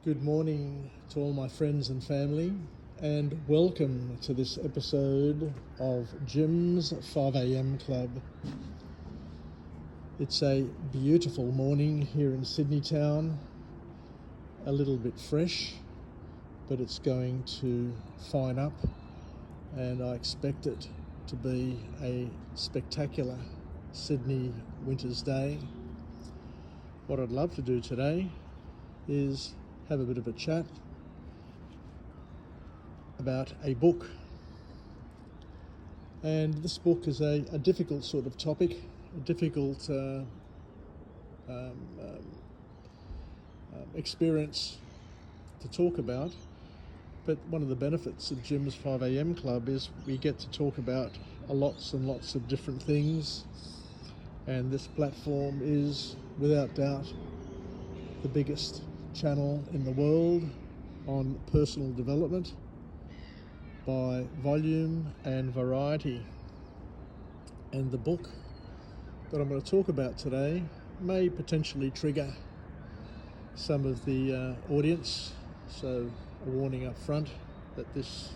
Good morning to all my friends and family, and welcome to this episode of Jim's 5am Club. It's a beautiful morning here in Sydney town, a little bit fresh, but it's going to fine up, and I expect it to be a spectacular Sydney winter's day. What I'd love to do today is have a bit of a chat about a book. And this book is a difficult sort of topic, a difficult experience to talk about. But one of the benefits of Jim's 5am Club is we get to talk about lots and lots of different things. And this platform is, without doubt, the biggest channel in the world on personal development by volume and variety. And the book that I'm going to talk about today may potentially trigger some of the audience, so a warning up front that this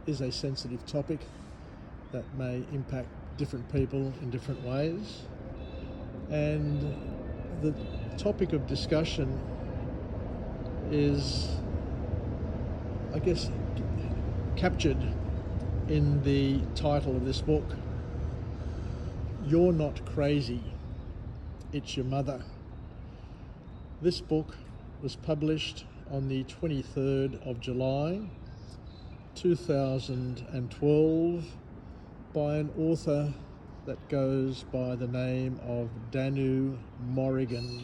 is a sensitive topic that may impact different people in different ways. And the topic of discussion is, I guess, captured in the title of this book. You're Not Crazy, It's Your Mother. This book was published on the 23rd of July 2012 by an author that goes by the name of Danu Morrigan.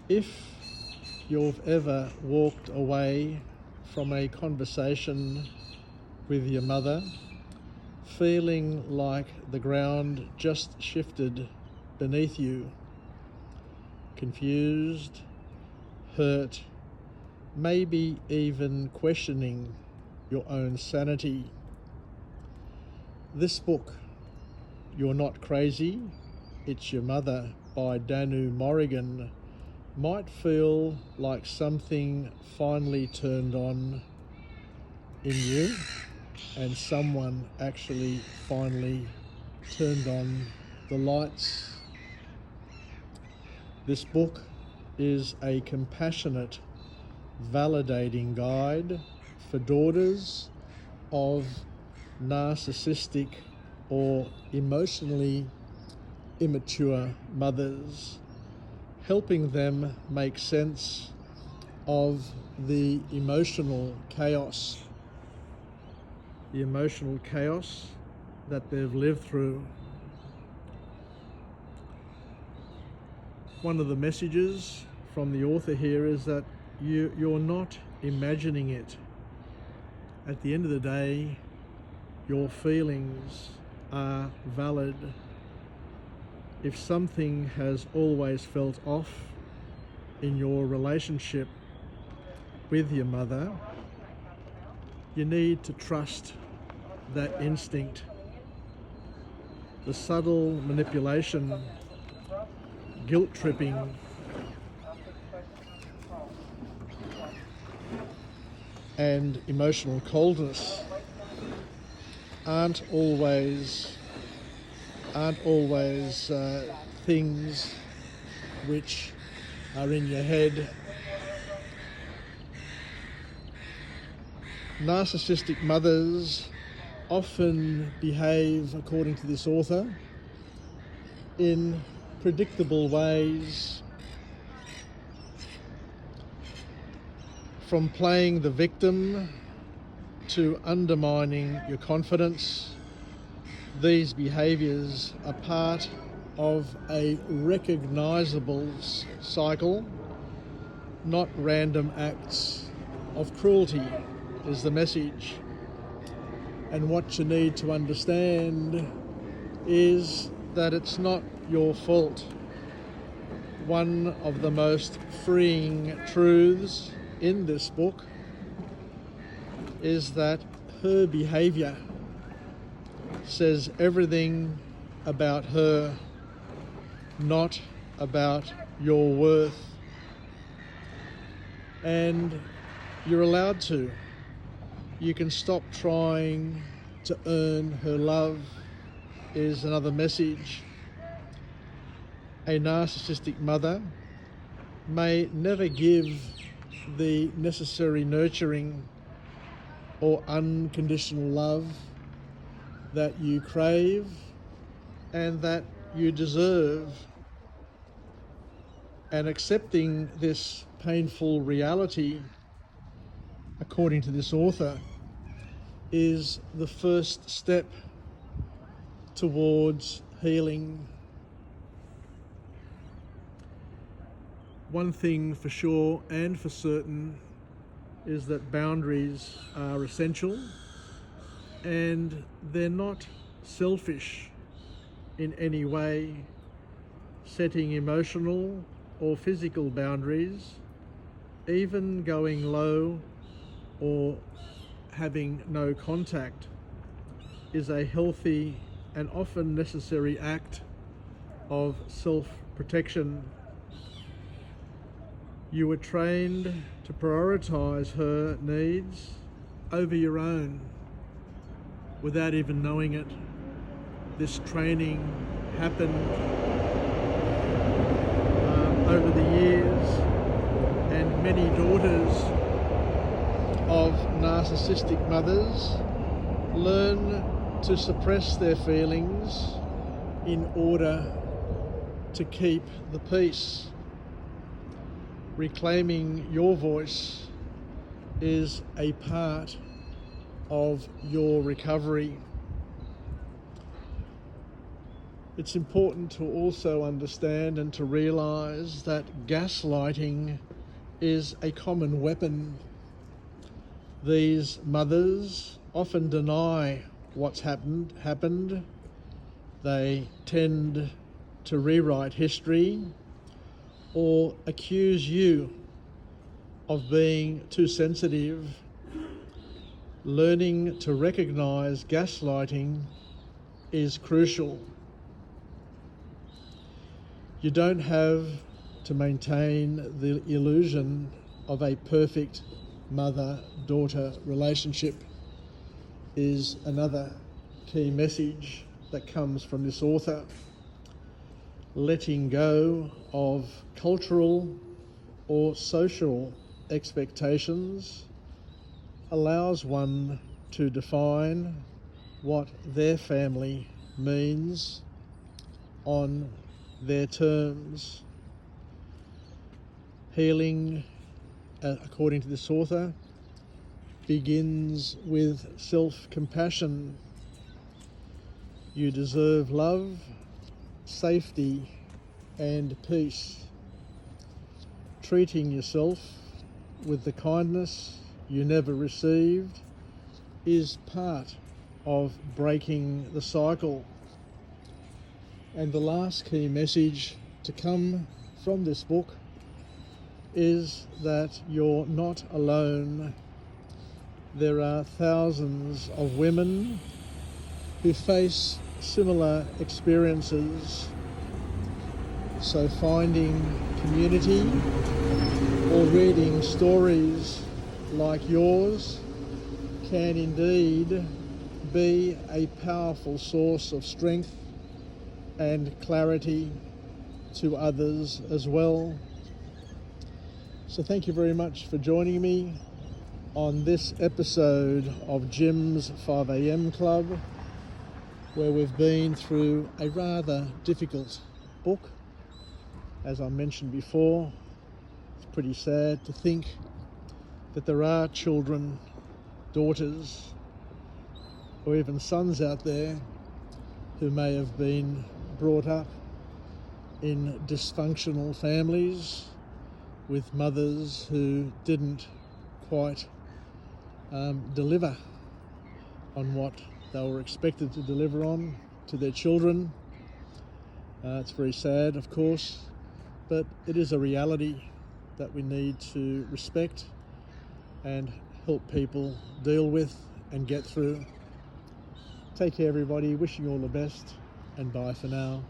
If you've ever walked away from a conversation with your mother, feeling like the ground just shifted beneath you, confused, hurt, maybe even questioning your own sanity, this book, You're Not Crazy, It's Your Mother by Danu Morrigan, might feel like something finally turned on in you, and someone actually finally turned on the lights. This book is a compassionate, validating guide for daughters of narcissistic or emotionally immature mothers, helping them make sense of the emotional chaos that they've lived through. One of the messages from the author here is that you're not imagining it. At the end of the day, your feelings are valid. If something has always felt off in your relationship with your mother, you need to trust that instinct. The subtle manipulation, guilt tripping, and emotional coldness aren't always things which are in your head. Narcissistic mothers often behave, according to this author, in predictable ways, from playing the victim to undermining your confidence. These behaviours are part of a recognisable cycle, not random acts of cruelty, is the message. And what you need to understand is that it's not your fault. One of the most freeing truths in this book is that her behaviour says everything about her, not about your worth. and you're allowed to. You can stop trying to earn her love, is another message. A narcissistic mother may never give the necessary nurturing or unconditional love that you crave and that you deserve. And accepting this painful reality, according to this author, is the first step towards healing. One thing for sure and for certain is that boundaries are essential, and they're not selfish in any way. Setting emotional or physical boundaries, even going low or having no contact, is a healthy and often necessary act of self-protection. You were trained to prioritize her needs over your own without even knowing it. This training happened over the years, and many daughters of narcissistic mothers learn to suppress their feelings in order to keep the peace. Reclaiming your voice is a part of your recovery. It's important to also understand and to realise that gaslighting is a common weapon. These mothers often deny what's happened. They tend to rewrite history or accuse you of being too sensitive. Learning to recognise gaslighting is crucial. You don't have to maintain the illusion of a perfect mother-daughter relationship, is another key message that comes from this author. Letting go of cultural or social expectations allows one to define what their family means on their terms. Healing, according to this author, begins with self-compassion. You deserve love, safety, and peace. Treating yourself with the kindness you never received is part of breaking the cycle. And the last key message to come from this book is that you're not alone. There are thousands of women who face similar experiences. So finding community or reading stories like yours can indeed be a powerful source of strength and clarity to others as well. So thank you very much for joining me on this episode of Jim's 5am Club, where we've been through a rather difficult book. As I mentioned before, it's pretty sad to think that there are children, daughters, or even sons out there who may have been brought up in dysfunctional families with mothers who didn't quite deliver on what they were expected to deliver on to their children. It's very sad, of course, but it is a reality that we need to respect and help people deal with and get through. Take care, everybody. Wishing you all the best, and bye for now.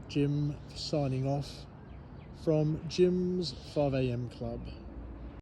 Jim signing off from Jim's 5am Club.